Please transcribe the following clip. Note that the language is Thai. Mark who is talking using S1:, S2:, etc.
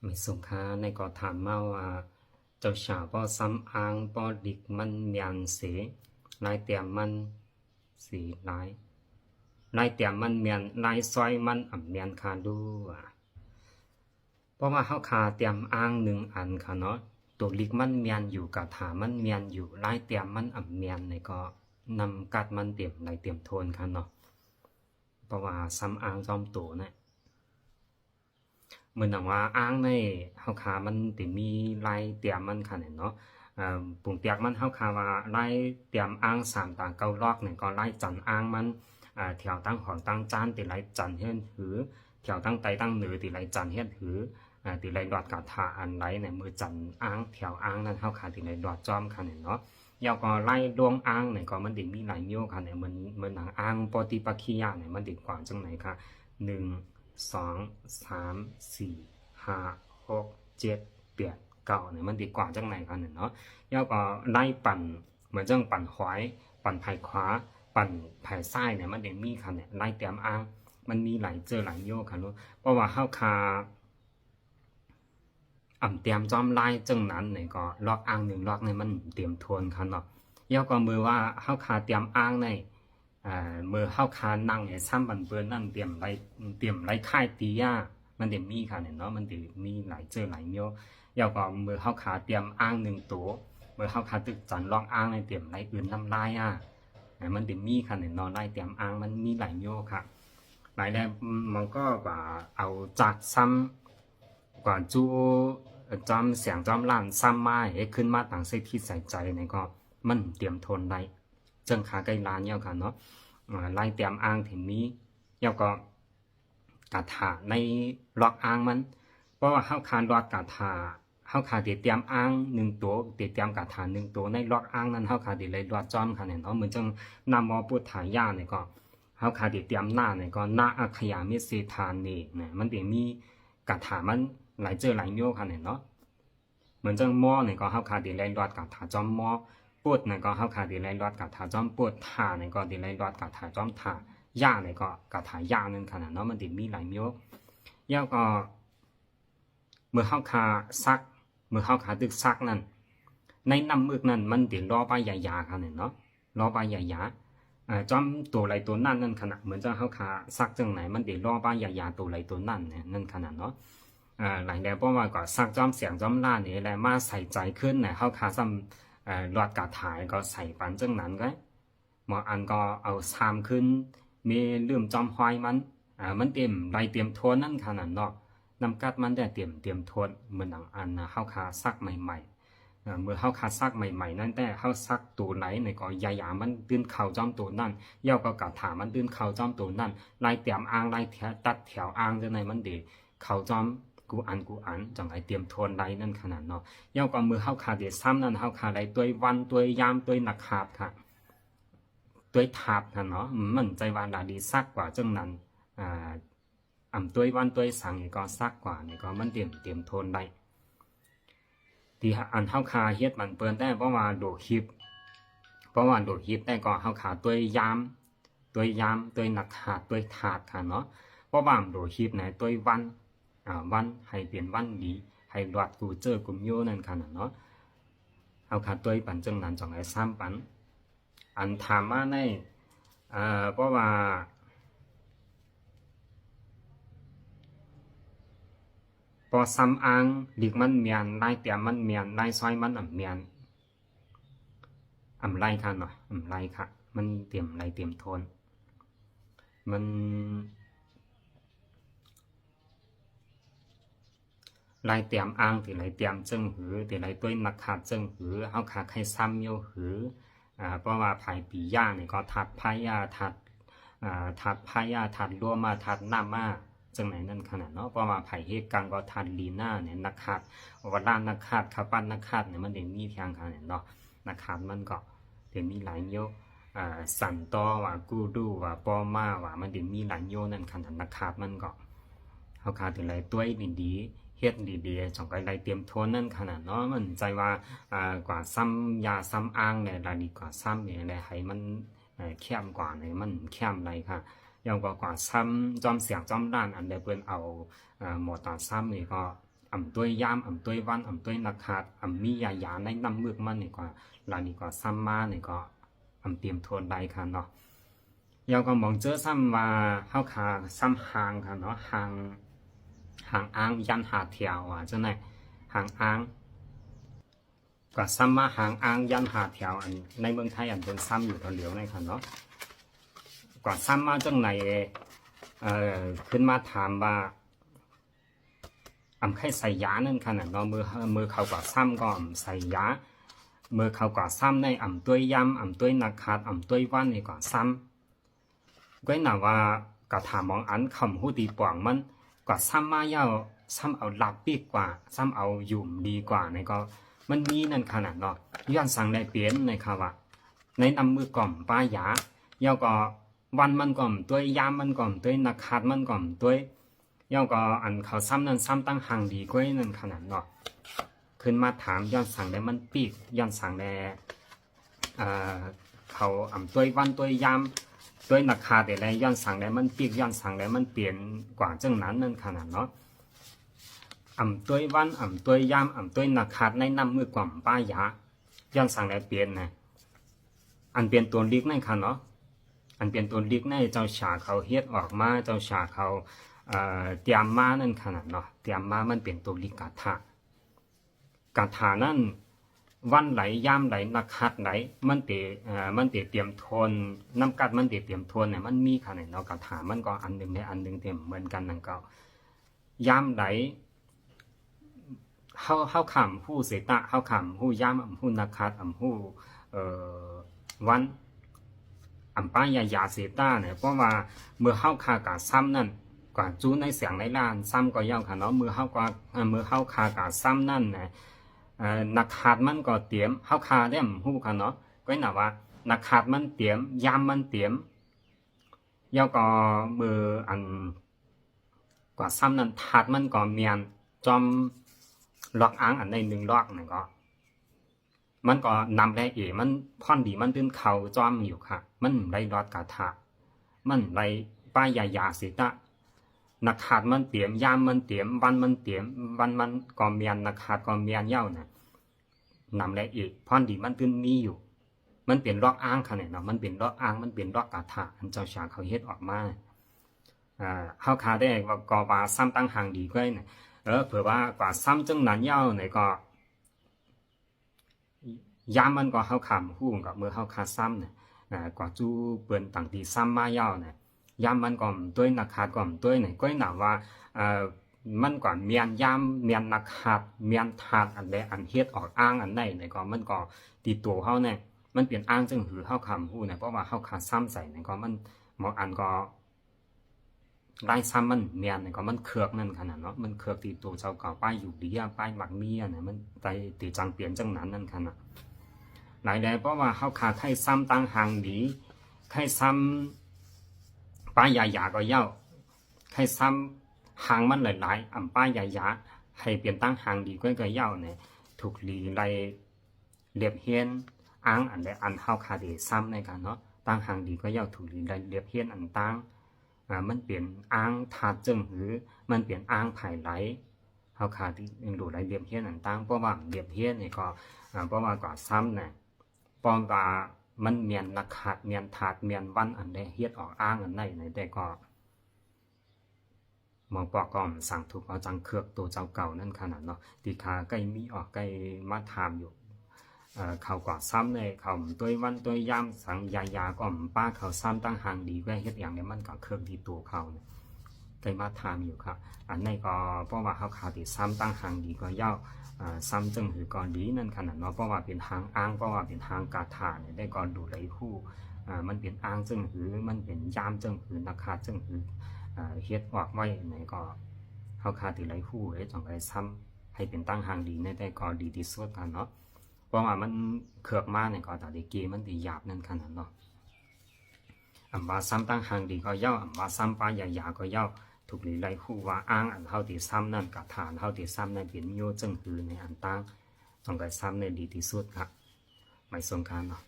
S1: มีสงค้าในก็ถามมาว่าเจ้าชาวป้อซ้ำอ้างป้อดิกมันเมียนเสลายเตียมมันสีลายเตียมมันเมียนลายซอยมันอ่ำเมียนคาดูเพราะว่าเฮาคาเตรียมอ้างหนึ่งอันค่ะเนาะตัวลิกมันเมียนอยู่กับถามันเมียนอยู่ลายเตียมมันอ่ำเมียนในก็นำกัดมันเตรียมลายเตรียมโทนค่ะเนาะเพราะว่าซ้ำอ้างจอมตัวนะเหมือนอย่างว่าอ้างในเฮาคามันติมีลายเตรียมมันค่ะเนี่ยเนาะปุ่งเตียกมันเฮาคาว่าลายเตรียมอ้าง3ต่าง9ลอกเนี่ยก็ลายจันอ้างมันแถวตั้งหอนตั้งจานติลายจันเฮ็ดหือแถวตั้งไตตั้งเหนือติลายจันเฮ็ดหือติลายดอดกาถาอันไรเนี่ยมือจันอ้างแถวอ้างนั้นเฮาคาติลายดอดจอมค่ะเนี่ยเนาะยาวก็ไล่ดวงอ้างเนี่ยก็มันติมีหลายโยค่ะเนี่ยมันหนังอ้างปฏิปักขิยะเนี่ยมันติกว่าจังไหนค่ะ1 2 3 4 5 6 7 8 9เนี่ยมันดีกว่าจังไหนกันเนี่ยเนาะแล้วก็ไล่ปั่นเหมือนจังปั่นขวายปั่นไผ่ขวาปั่นไผ่ซ้ายเนี่ยมันเดมีค่ะเนี่ยไล่เตรียมอ้างมันมีหลายเจอหลายโยค่ะเนาะเพราะว่าเฮาคาเตรียมจอมไล่จังนั้นเนี่ยก็ลอกอ้าง1ลอกเนี่ยมันเตรียมทวนค่ะเนาะแล้วก็มือว่าเฮาคาเตรียมอ้างในมือเฮาคานั่งเนี่ยซ้ำบันเปิ้นนั่นเตรียมไรค่ายตีย่ามันเดี๋ยวมีค่ะเนี่ยเนาะมันเดี๋ยวมีหลายเจอหลายโยยาวก็มือเฮาคาเตรียมอ้าง1ตัวมือเฮาคาตึกจันลองอ้างในเตรียมไรอื่นน้ำลายมันเดี๋ยวมีค่ะเนี่ยเนาะไรเตรียมอ้างมันมีหลายโยค่ะหลายแล้วมันก็ว่าเอาจัดซ้ำกว่าจูจอมเสียงจอมล้านซ้ำมาให้ขึ้นมาต่างใส่ที่ใส่ใจเนี่ยก็มันเตรียมทนได้จังขาใกล้ล้านเยาค่ะเนาะไล่เตรียมอ้างถึงนี้เยาก็กาถาในล็อกอ้างมันเพราะว่าเฮาคานล็อกกาถาเฮาคาเตรียมอ้าง1ตัวเตรียมกาถา1ตัวในล็อกอ้างนั้นเฮาคาเลยล็อกจอมค่ะเนี่ยเนาะเหมือนจังนามพุทธายาเนี่ยก็เฮาคาเตรียมหน้าเนี่ยก็นาอัคขยามิเสธานี่เนี่ยมันสิมีกาถามันหลายเจอหลายโยค่ะเนี่ยเนาะเหมือนจังหม้อเนี่ยก็เฮาคาเลยล็อกกาถาจอมหม้อปวดเนี่ยก็เฮาคาติไลรอดกาถาจอมปวดท่าเนี่ยก็ติไลรอดกาถาจอมท่าย่าเนี่ยก็กาถาย่านั่นขนาดเนาะมันติมีหลายโยกแล้วก็เมื่อเฮาคาซักเมื่อเฮาคาตึกซักนั่นในน้ำมึกนั่นมันติรอไปยายาค่ะเนี่ยเนาะรอไปยายาจอมตัวไรตัวนั่นนั่นขนาดเหมือนจะเฮาคาซักจังไหนมันติรอไปยายาตัวไรตัวนั่นเนี่ยนั่นขนาดเนาะหลายแล้วเพราะว่าก็ซักจอมเสียงจอมล่านี่แหละมาใส่ใจขึ้นเนี่ยเฮาคาซ้ำหลอดกาถายก็ใส่ปันจังนั้นก็หมออันก็เอาซามขึ้นมีลืมจอมหอยมันเต็มไรเตรียมทวนนั่นขนาดเนาะนำกัดมันได้เตรียมทวนเหมือนหนังอันเฮาคาซักใหม่ๆเมื่อเฮาคาซักใหม่ๆนั่นแต่เฮาซักตัวไหนในก็ยายามันตื้นเข่าจอมตัวนั่นเย่าก็กาถามันตื้นเข่าจอมตัวนั่นไรเตรียมอ่างไรตัดแถวอ่างจังไหนมันดีเข่าจอมกูอันจังไอเตรียมทวนไรนั่นขนาดเนาะเย่าก็มือเฮาคาเดซ้ำนั่นเฮาคาไรตัววันตัวยามตัวหนักขาดค่ะตัวทาบค่ะเนาะมันใจว่าดาดีซักกว่าจังนั้นตัววันตัวสังก็ซักกว่านี่ก็มันเตรียมทนได้ที่อันเฮาคาเฮ็ดมันเปิ้นได้เพราะว่าโดดคลิปได้ก็เฮาคาตัวยามตัวหนักขาดตัวถาดค่ะเนาะเพราะว่าโดดคลิปไหนตัววันให้เปลี่ยนวันดีให้รอดกูเจอกุมโยนั่นค่ะเนาะเฮาคาตัวปันจังนั้นจังไอ้ซ้ำปันอันถามมาในเพราะว่าพอซ้ำอ้างหลีกมันเมียนไล่เตียมมันเมียนไล่ซอยมันเมียนไล่ค่ะเนาะไล่ค่ะมันเตรียมไล่เตรียมโทนมันไล่เตรียมอ้างที่ไล่เตรียมจึงหือที่ไล่ตัวนักขาดจึงหือเฮาขาให้ซ้ำโยหือเพราะว่าภายปีย่างเนี่ยก็ทัดพายาทัดรัวมาทัดหน้ามาจังไหนนั่นขนาดเนาะเพราะว่าไผ่เฮกังก็ทัดลีน่าเนี่ยนักขาดว่าด้านนักขาดขับปั้นนักขาดเนี่ยมันเดี๋ยวมีทางขนาดเนาะนักขาดมันก็เดี๋ยวมีหลายโยสันตอว่ากูดูว่าปอมาว่ามันเดี๋ยวมีหลายโยนั่นขนาดนักขาดมันก็เขาขาดถึงไรตัวดีเฮ็ดดีๆจ่องไกไรเตรียมโทนนั่นขนาดเนาะมันใจว่ากว่าซ้ำยาซ้ำอ้างเนี่ยดีกว่าซ้ำเนี่ยอะไรให้มันเข้มกว่าเนี่ยมันเข้มไรค่ะยังกว่าซ้ำจอมเสียงจอมด้านอันเดียวเปิ้นเอาหมดต่อซ้ำนี่ก็ ตัวย่ามตัววันตัวนักขาดมียาในน้ำมือมันนี่ก็ลานี่ก็ซ้ำมานี่ก็เตรียมทวนใดค่ะเนาะยาวก็มองเจอซ้ำว่าเฮาขาซ้ำหางค่ะเนาะหางอ้างยันหาเที่ยวจังได๋หางอ้างก็ซ้ำมาหางอ้างยันหาเที่ยวในเมืองไทยเป็นซ้ำอยู่ตอนเหลียวในค่ะเนาะก็ซ้ำมาจังไหนขึ้นมาถามว่าใครใส่ยานั่นขนาดเนาะมือเขาก็ซ้ำก็ใส่ยามือเขาก็ซ้ำในตัวยำตัวนักขาดตัววันนี่ก็ซ้ำก็น่าว่าก็ถามมองอันคำหูดีป่วงมันก็ซ้ำมาเย้าซ้ำเอาหลับปีกว่าซ้ำเอายุ่มดีกว่าในก็มันมีนั่นขนาดเนาะย้อนสั่งได้เปลี่ยนในค่ะว่าในนำมือก่อมป้ายาเย้าก็วันมันก่อมตัวยามมันก่อมตัวนักขาดมันก่อมตัวเย้าก็เขาซ้ำนั้นซ้ำตั้งห่างดีกว่านั่นขนาดเนาะขึ้นมาถามย้อนสั่งได้มันปีกย้อนสั่งได้เขาตัววันตัวยามตัวนักขาดอะไรย้อนสั่งได้มันปีกย้อนสั่งได้มันเปลี่ยนกว่าจังนั้นนั่นขนาดเนาะตัววันตัวยามตัวนักขาดในน้ำมือกล่อมป้ายาย้อนสั่งได้เปลี่ยนนะเปลี่ยนตัวลิกนั่นค่ะเนาะเปลี่ยนตัวลิกในเจ้าฉาเขาเฮ็ดออกมาเจ้าฉาเขาเตรียมมานั่นขนาดเนาะเตรียมมามันเป็นตัวลิกาถนั่นวันไหลย่ามไหลนักขัดไหลมันเตเตรียมทนน้ำกัดมันเตรียมทนเนี่ยมันมีขนาดเนาะกาถามันก็อันหนึ่งในอันหนึ่งเต็มเหมือนกันนั่นก็ย่ามไหลเข้าขำผู้เสตะเข้าขำผู้ย่ามผู้นักขัดผู้วันป้ายายาเสตาเนี่ยเพราะว่าเมื่อเข้าคากาซ้ำนั่นกว่าจูในเสียงในล้านซ้ำก็ย่อมค่ะเนาะเมื่อเข้าคากาซ้ำนั่นนะนักขาดมันก็เตรียมเข้าคาได้หูค่ะเนาะก็น่ะว่านักขาดมันเตรียมยามมันเตรียมย่อก็มือกว่าซ้ำนั่นถาดมันก็เมียนจอมล็อกอ้างในหนึ่งล็อกนั่นก็มันก็นำได้มันพ่อนดีมันตื้นเข่าจอมอยู่ค่ะมันไรรอดกาถามันไรป้ายายาสิตะนักขาดมันเตรียมยามมันเตรียมวันมันเตรียมวันมันก็เมียนนักขาดก็เมียนเย้าน่ะนำได้พ่อนดีมันตื้นมีอยู่มันเปลี่ยนรอกอ้างค่ะเนี่ยเนาะมันเปลี่ยนรอกอ้างมันเปลี่ยนรอกกาถาเจ้าชาเขาเฮ็ดออกมาเข้าคาได้ว่าก็ว่าซ้ำตั้งห่างดีกว่าเนี่ยเผื่อว่ากว่าซ้ำจังนั้นเย้าเนี่ยก็ยามมันก็เข้าขำหู้กับเมื่อเข้าคาซ้ำเนี่ยกว่าจู้เปิ้นต่างตีซ้ำมาเย้าเนี่ยยามมันก่อมตัวนักขาดก่อมตัวเนี่ยก็หนาว่ามันก่อนเมียนยามเมียนนักขาดเมียนถาดอันใดอันเฮ็ดออกอ้างอันใดเนี่ยก็มันก็ตีตัวเขาเนี่ยมันเปลี่ยนอ้างจึงหือเข้าคำหู้เนี่ยเพราะว่าเข้าคาซ้ำใส่เนี่ยก็มันหมอกอันก็ได้ซ้ำมันเมียนเนี่ยก็มันเคือกนั่นขนาดเนาะมันเคือกตีตัวเจ้าเก่าป้ายอยู่ดีป้ายหมักเมียเนี่ยมันใจตีจังเปลี่ยนจังนั้นนั่นขนาดหลายแดเพราะว่าเข้าคาไข่ซ้ำตั้งห่างดีไข่ซ้ำป้ายาก็เย้าไข่ซ้ำห่างมันหลายๆป้ายาให้เปลี่ยนตั้งห่างดีก็เย้าเนี่ยถูกลีไรเรียบเฮียนอ้างอันใดอันเข้าคาเดซ้ำในกันเนาะตั้งห่างดีก็เย้าถูกลีไรเรียบเฮียนอันตั้งมันเปลี่ยนอ้างถาดจึงหรือมันเปลี่ยนอ้างไผ่ไหลเข้าคาที่ยังดูไรเรียบเฮียนอันตั้งเพราะว่าเรียบเฮียนเนี่ยก็เพราะว่าก่อซ้ำเนี่ยปองว่ามันเมียนนักขาดเมียนถาดเมียนวันอันใดเฮ็ดออกอ้างอันใดในแต่ก็มองปอกก่อมสั่งถูกเอาจังเครือกตัวเจ้าเก่านั่นขนาดเนาะตีขาใกล้มีออกใกล้มาถามอยู่เขาก่อซ้ำเลยเขาตัววันตัวยามสั่งยาก่อมป้าเขาซ้ำตั้งห่างดีแว่เฮ็ดอย่างนี้มันก็เครือกดีตัวเขาเนี่ยใกล้มาถามอยู่ค่ะอันนี้ก็เพราะว่าเขาขาดติซ้ำตั้งห่างดีก็เย้าซ้ำจึงหือก่อนดีนั่นขนาดเนาะเพราะว่าเป็นทางอ้างเพราะว่าเป็นทางกาถาเนี่ยได้ก่อนดูไหลคู่มันเป็นอ้างจึงหือมันเป็นยามจึงหือนักขาดจึงหือเฮ็ดออกไว้ในก็เขาขาดติไหลคู่ไอ้จังไรซ้ำให้เป็นตั้งห่างดีในได้ก่อนดีที่สุดกันเนาะเพราะว่ามันเขือกมากในก็แต่ดีเกมันดีหยาบนั่นขนาดเนาะว่าซ้ำตั้งห่างดีก็เย้าว่าซ้ำป้ายาก็เย้าถูกหลีไรคู่ว่าอ้างอันเท่าที่ซ้ำนั่นกับฐานเท่าที่ซ้ำนั่นเป็นโยจึงคือในอันตั้งต้องการซ้ำในดีที่สุดครับไม่สงการเนาะ